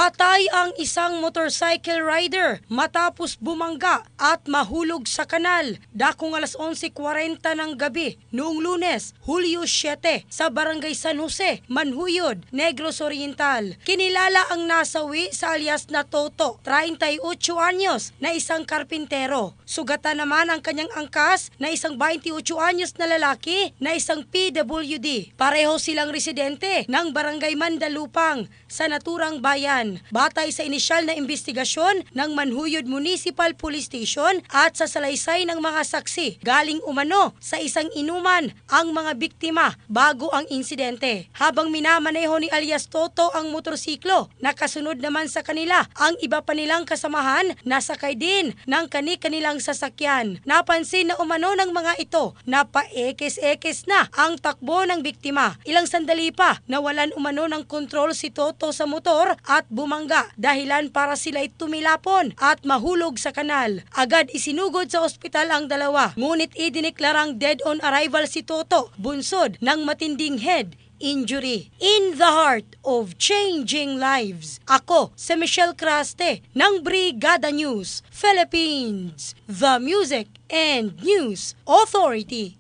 Patay ang isang motorcycle rider matapos bumangga at mahulog sa kanal dakong alas 11:40 ng gabi noong Lunes, Hulyo 7 sa Barangay San Jose, Manhuyod, Negros Oriental. Kinilala ang nasawi sa alias na Toto, 38 anyos na isang karpintero. Sugatan naman ang kanyang angkas na isang 28 anyos na lalaki na isang PWD. Pareho silang residente ng Barangay Mandalupang sa naturang bayan. Batay sa inisyal na investigasyon ng Manhuyod Municipal Police Station at sa salaysay ng mga saksi, galing umano sa isang inuman ang mga biktima bago ang insidente. Habang minamaneho ni alias Toto ang motorsiklo, nakasunod naman sa kanila ang iba pa nilang kasamahan na sakay din ng kani-kanilang sasakyan. Napansin na umano ng mga ito na paekes-ekes na ang takbo ng biktima. Ilang sandali pa nawalan umano ng kontrol si Toto sa motor at bumangga, dahilan para sila'y tumilapon at mahulog sa kanal. Agad isinugod sa ospital ang dalawa, ngunit idineklarang dead on arrival si Toto, bunsod ng matinding head injury. In the heart of changing lives, ako si Michelle Craste ng Brigada News Philippines, the Music and News Authority.